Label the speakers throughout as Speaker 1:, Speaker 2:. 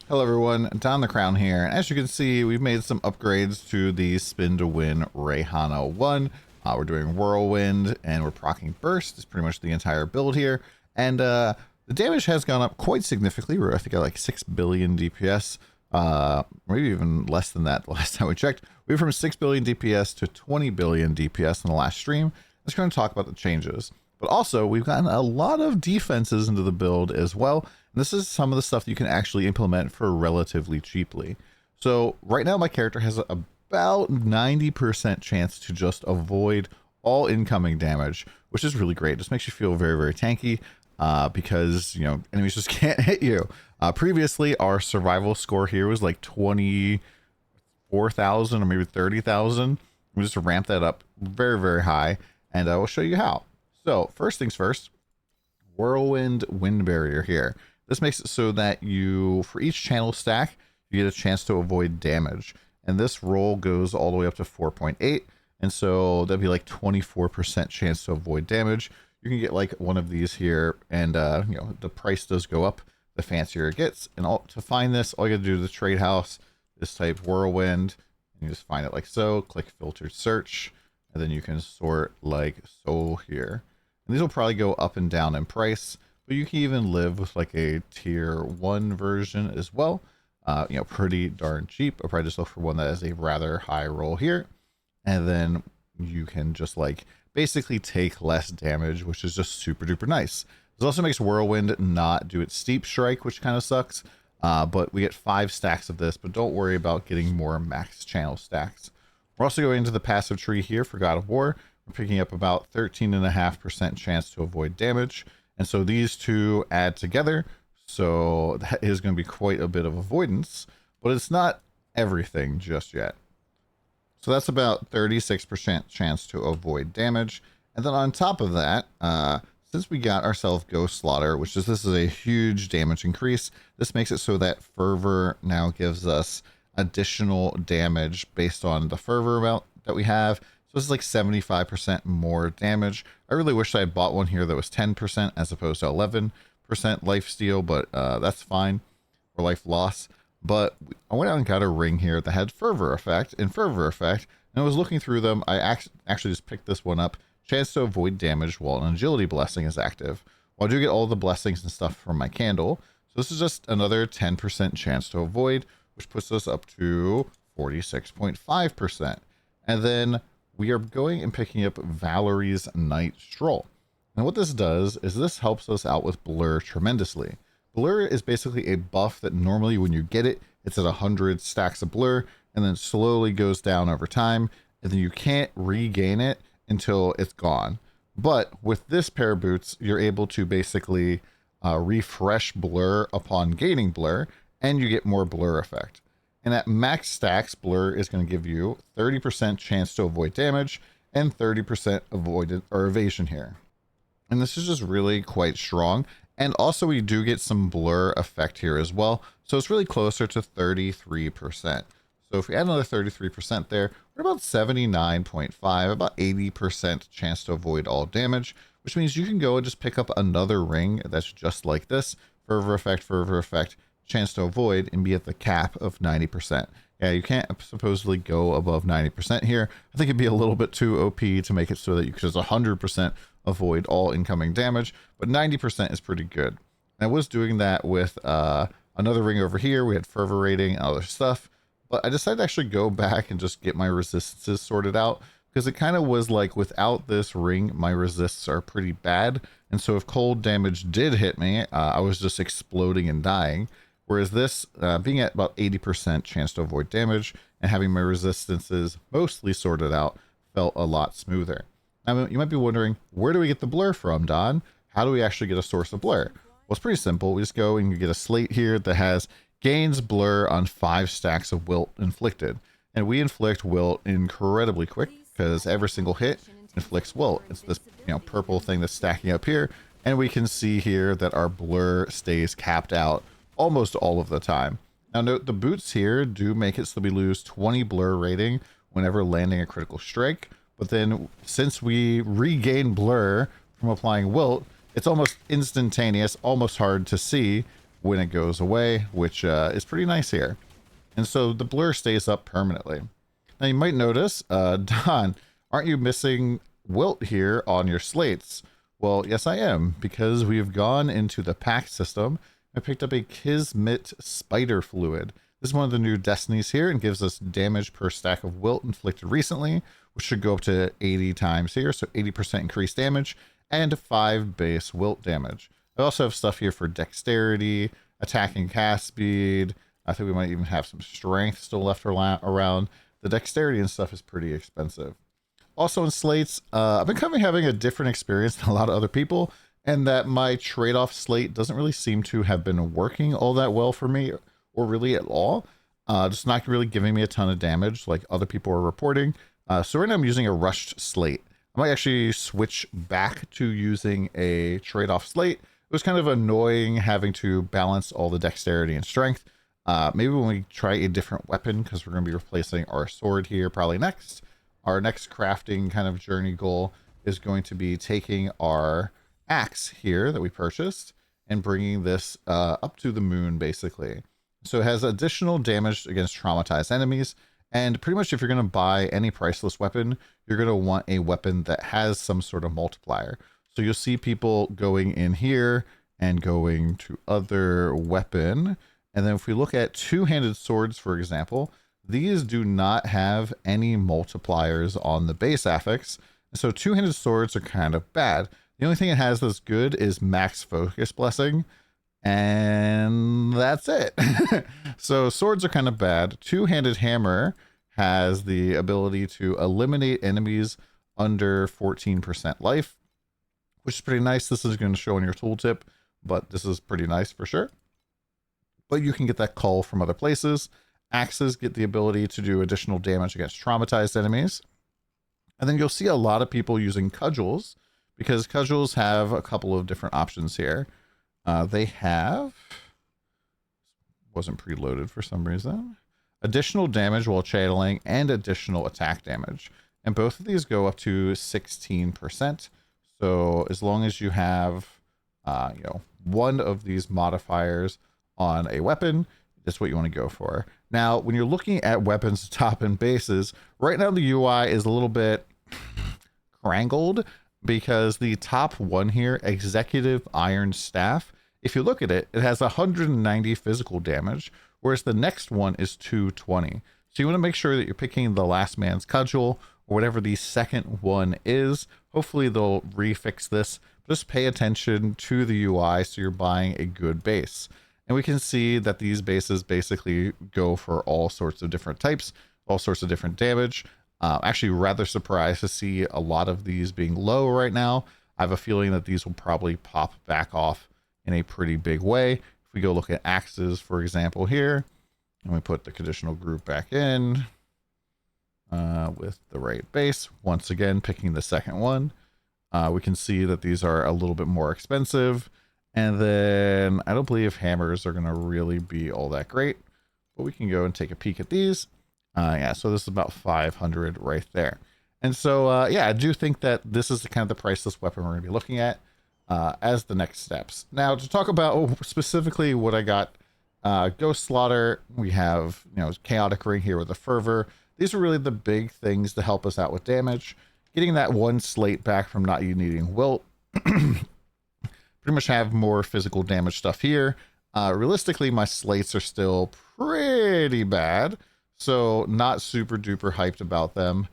Speaker 1: Hello everyone, DonTheCrown here, and as you can see, we've made some upgrades to the Spin to Win Rehan 1. We're doing Whirlwind, and we're proccing Burst. It's pretty much the entire build here, and the damage has gone up quite significantly. We're, I think, at like 6 billion DPS, maybe even less than that the last time we checked. We went from 6 billion DPS to 20 billion DPS in the last stream. Let's go and talk about the changes. But also, we've gotten a lot of defenses into the build as well. And this is some of the stuff that you can actually implement for relatively cheaply. So right now, my character has about 90% chance to just avoid all incoming damage, which is really great. It just makes you feel very, very tanky because, you know, enemies just can't hit you. Previously, our survival score here was like 24,000 or maybe 30,000. We just ramped that up very, very high, and I will show you how. So first things first, Whirlwind Wind Barrier here. This makes it so that you, for each channel stack, you get a chance to avoid damage. And this roll goes all the way up to 4.8. And so that'd be like 24% chance to avoid damage. You can get like one of these here, and you know, the price does go up the fancier it gets. And to find this, all you gotta do to the trade house is type Whirlwind, and you just find it like so, click filtered search, and then you can sort like so here. And these will probably go up and down in price, but you can even live with like a tier 1 version as well. You know, pretty darn cheap. I'll probably just look for one that has a rather high roll here. And then you can just like basically take less damage, which is just super duper nice. This also makes Whirlwind not do its steep strike, which kind of sucks. But we get 5 stacks of this, but don't worry about getting more max channel stacks. We're also going into the passive tree here for God of War. We're picking up about 13.5% chance to avoid damage. And so these two add together. So that is going to be quite a bit of avoidance, but it's not everything just yet. So that's about 36% chance to avoid damage. And then on top of that, since we got ourselves Ghost Slaughter, which is, this is a huge damage increase, this makes it so that Fervor now gives us additional damage based on the fervor amount that we have. So this is like 75% more damage. I really wish I had bought one here that was 10% as opposed to 11% life steal, but that's fine, or life loss. But I went out and got a ring here that had fervor effect and fervor effect, and I was looking through them. I actually just picked this one up. Chance to avoid damage while an agility blessing is active. Well, I do get all the blessings and stuff from my candle, so this is just another 10% chance to avoid, which puts us up to 46.5%. And then we are going and picking up Valerie's Night Stroll. And what this does is this helps us out with Blur tremendously. Blur is basically a buff that normally when you get it, it's at 100 stacks of Blur, and then slowly goes down over time, and then you can't regain it until it's gone. But with this pair of boots, you're able to basically refresh Blur upon gaining Blur, and you get more Blur effect. And at max stacks, Blur is going to give you 30% chance to avoid damage and 30% avoided or evasion here. And this is just really quite strong. And also we do get some Blur effect here as well. So it's really closer to 33%. So if we add another 33% there, we're about 79.5, about 80% chance to avoid all damage, which means you can go and just pick up another ring that's just like this. Fervor effect, chance to avoid, and be at the cap of 90%. Yeah, you can't supposedly go above 90% here. I think it'd be a little bit too OP to make it so that you could just 100% avoid all incoming damage, but 90% is pretty good. And I was doing that with another ring over here. We had fervor rating and other stuff, but I decided to actually go back and just get my resistances sorted out, because it kind of was like, without this ring, my resists are pretty bad. And so if cold damage did hit me, I was just exploding and dying. Whereas this, being at about 80% chance to avoid damage and having my resistances mostly sorted out, felt a lot smoother. Now, you might be wondering, where do we get the Blur from, Don? How do we actually get a source of Blur? Well, it's pretty simple. We just go and you get a slate here that has gains Blur on 5 stacks of Wilt inflicted. And we inflict Wilt incredibly quick, because every single hit inflicts Wilt. It's this, you know, purple thing that's stacking up here. And we can see here that our Blur stays capped out almost all of the time. Now note, the boots here do make it so we lose 20 Blur rating whenever landing a critical strike, but then since we regain Blur from applying Wilt, it's almost instantaneous, almost hard to see, when it goes away, which is pretty nice here. And so the blur stays up permanently. Now you might notice, Don, aren't you missing wilt here on your slates? Well, yes, I am, because we have gone into the pack system. I picked up a Kismet Spider Fluid. This is one of the new destinies here and gives us damage per stack of wilt inflicted recently, which should go up to 80 times here, so 80% increased damage and 5 base wilt damage. I also have stuff here for dexterity, attack and cast speed. I think we might even have some strength still left around. The dexterity and stuff is pretty expensive. Also in slates, I've been kind of having a different experience than a lot of other people, and that my trade-off slate doesn't really seem to have been working all that well for me, or really at all. Just not really giving me a ton of damage like other people are reporting. So right now I'm using a rushed slate. I might actually switch back to using a trade-off slate. It was kind of annoying having to balance all the dexterity and strength. Maybe when we try a different weapon, because we're going to be replacing our sword here probably next. Our next crafting kind of journey goal is going to be taking our axe here that we purchased and bringing this up to the moon, basically. So it has additional damage against traumatized enemies. And pretty much if you're going to buy any priceless weapon, you're going to want a weapon that has some sort of multiplier. So you'll see people going in here and going to other weapon. And then if we look at two-handed swords, for example, these do not have any multipliers on the base affix. So two-handed swords are kind of bad. The only thing it has that's good is max focus blessing. And that's it. So swords are kind of bad. Two-handed hammer has the ability to eliminate enemies under 14% life, which is pretty nice. This is going to show in your tooltip, but this is pretty nice for sure. But you can get that call from other places. Axes get the ability to do additional damage against traumatized enemies. And then you'll see a lot of people using cudgels, because cudgels have a couple of different options here. They have, wasn't preloaded for some reason, additional damage while channeling and additional attack damage. And both of these go up to 16%. So as long as you have, one of these modifiers on a weapon, that's what you want to go for. Now, when you're looking at weapons, top and bases, right now the UI is a little bit crangled, because the top one here, Executive Iron Staff, if you look at it, it has 190 physical damage, whereas the next one is 220. So you want to make sure that you're picking the last man's cudgel, or whatever the second one is. Hopefully they'll refix this. Just pay attention to the UI so you're buying a good base. And we can see that these bases basically go for all sorts of different types, all sorts of different damage. Actually rather surprised to see a lot of these being low right now. I have a feeling that these will probably pop back off in a pretty big way. If we go look at axes, for example, here, and we put the conditional group back in with the right base, once again, picking the second one, we can see that these are a little bit more expensive. And then I don't believe hammers are going to really be all that great, but we can go and take a peek at these. Yeah, so this is about 500 right there. And so, yeah, I do think that this is the kind of the priceless weapon we're going to be looking at as the next steps. Now, to talk about specifically what I got, Ghost Slaughter, we have, Chaotic Ring here with the Fervor. These are really the big things to help us out with damage. Getting that one slate back from not needing wilt. Pretty much have more physical damage stuff here. Realistically, my slates are still pretty bad, so not super duper hyped about them.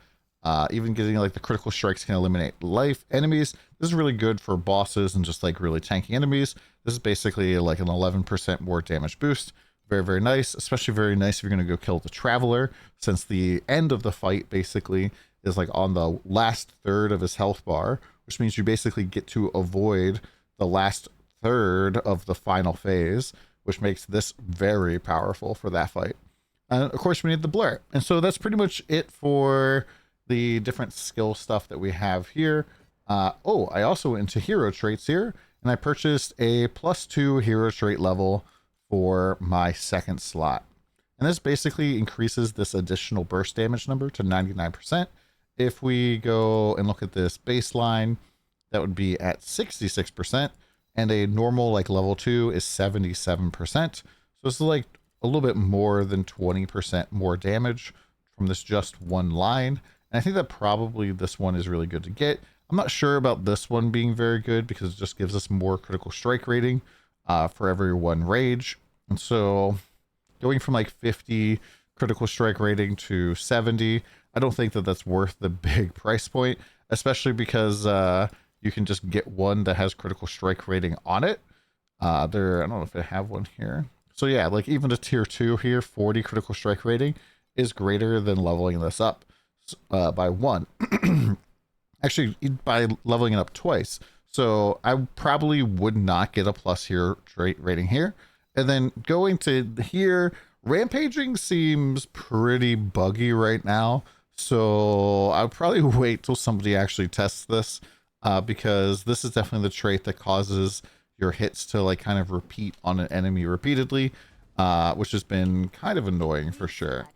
Speaker 1: Even getting like the critical strikes can eliminate life enemies. This is really good for bosses and just like really tanky enemies. This is basically like an 11% more damage boost. Very, very nice, especially very nice if you're going to go kill the Traveler, since the end of the fight basically is like on the last third of his health bar, which means you basically get to avoid the last third of the final phase, which makes this very powerful for that fight. And of course we need the blur. And so that's pretty much it for the different skill stuff that we have here. Oh, I also went into hero traits here, and I purchased a +2 hero trait level for my second slot. And this basically increases this additional burst damage number to 99%. If we go and look at this baseline, that would be at 66%. and a normal like level 2 is 77%. So this is like a little bit more than 20% more damage from this just one line. And I think that probably this one is really good to get. I'm not sure about this one being very good because it just gives us more critical strike rating for every one rage. And so going from like 50 critical strike rating to 70, I don't think that that's worth the big price point, especially because you can just get one that has critical strike rating on it. I don't know if I have one here. So yeah, like even a tier 2 here, 40 critical strike rating is greater than leveling this up by 1. Actually, by leveling it up twice. So I probably would not get a plus here rating here. And then going to here, rampaging seems pretty buggy right now. So I'll probably wait till somebody actually tests this because this is definitely the trait that causes your hits to like kind of repeat on an enemy repeatedly, which has been kind of annoying for sure.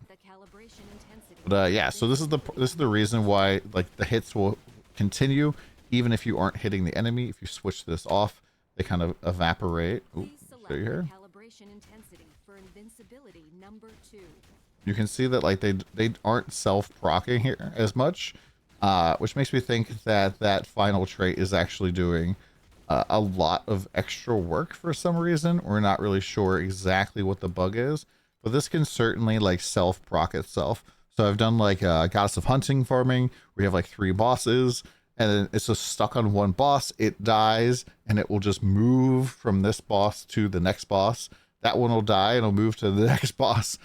Speaker 1: But yeah, so this is the reason why like the hits will continue even if you aren't hitting the enemy. If you switch this off, they kind of evaporate. Ooh, show you here. You can see that like they aren't self-proccing here as much, which makes me think that that final trait is actually doing a lot of extra work for some reason. We're not really sure exactly what the bug is, but this can certainly like self-proc itself. So I've done like Goddess of Hunting farming where you have like 3 bosses and then it's just stuck on one boss, it dies, and it will just move from this boss to the next boss. That one will die and it'll move to the next boss,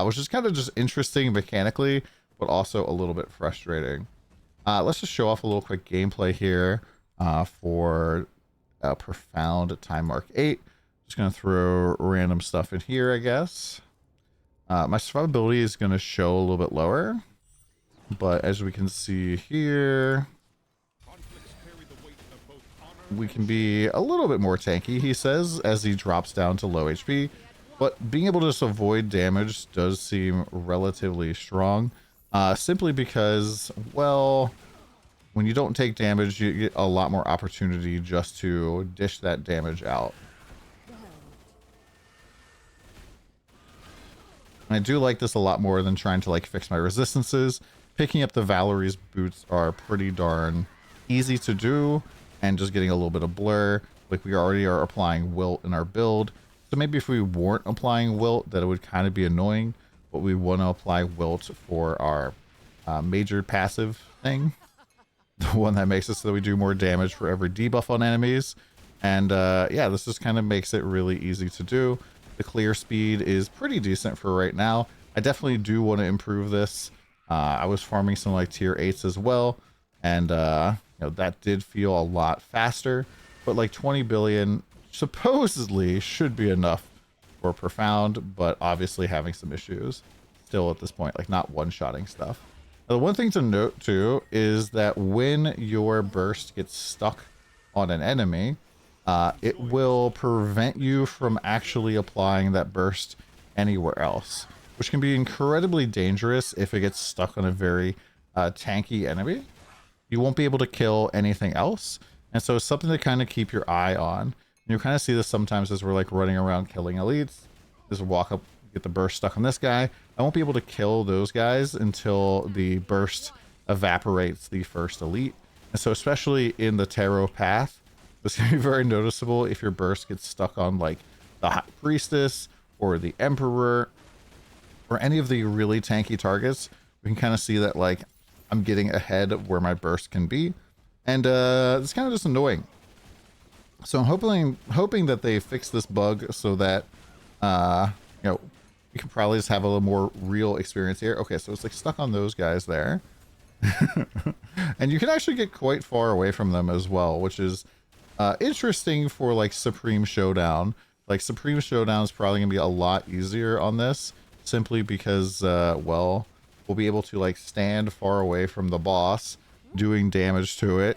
Speaker 1: which is kind of just interesting mechanically, but also a little bit frustrating. Let's just show off a little quick gameplay here for Profound Time Mark 8. Just going to throw random stuff in here, I guess. My survivability is going to show a little bit lower, but as we can see here, we can be a little bit more tanky, he says, as he drops down to low HP, but being able to just avoid damage does seem relatively strong, simply because, well, when you don't take damage, you get a lot more opportunity just to dish that damage out. I do like this a lot more than trying to like fix my resistances. Picking up the Valerie's boots are pretty darn easy to do, and just getting a little bit of blur. Like we already are applying wilt in our build, so maybe if we weren't applying wilt, that it would kind of be annoying, but we want to apply wilt for our major passive thing, the one that makes it so that we do more damage for every debuff on enemies. And yeah, this just kind of makes it really easy to do. The clear speed is pretty decent for right now. I definitely do want to improve this. I was farming some like tier 8s as well, and you know, that did feel a lot faster, but like 20 billion supposedly should be enough for Profound, but obviously having some issues still at this point, like not one-shotting stuff. Now, the one thing to note too is that when your burst gets stuck on an enemy, it will prevent you from actually applying that burst anywhere else, which can be incredibly dangerous if it gets stuck on a very tanky enemy. You won't be able to kill anything else, and so it's something to kind of keep your eye on. You kind of see this sometimes as we're like running around killing elites. Just walk up, get the burst stuck on this guy. I won't be able to kill those guys until the burst evaporates the first elite. And so especially in the tarot path, this can be very noticeable if your burst gets stuck on like the High Priestess or the Emperor or any of the really tanky targets. We can kind of see that like I'm getting ahead of where my burst can be, and it's kind of just annoying. So I'm hoping that they fix this bug so that you know, we can probably just have a little more real experience here. Okay, so it's like stuck on those guys there. And you can actually get quite far away from them as well, which is interesting for like Supreme Showdown. Like Supreme Showdown is probably gonna be a lot easier on this, simply because well, we'll be able to like stand far away from the boss doing damage to it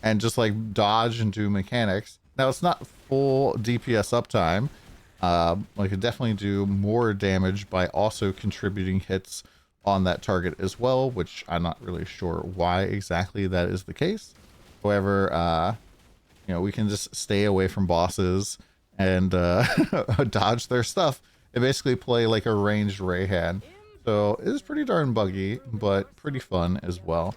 Speaker 1: and just like dodge and do mechanics. Now it's not full DPS uptime. I could definitely do more damage by also contributing hits on that target as well, which I'm not really sure why exactly that is the case. However, you know, we can just stay away from bosses and dodge their stuff and basically play like a ranged Rehan. So it is pretty darn buggy, but pretty fun as well.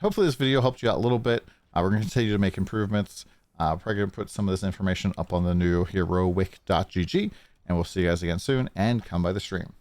Speaker 1: Hopefully this video helped you out a little bit. We're going to continue to make improvements. Probably going to put some of this information up on the new heroic.gg, and we'll see you guys again soon, and come by the stream.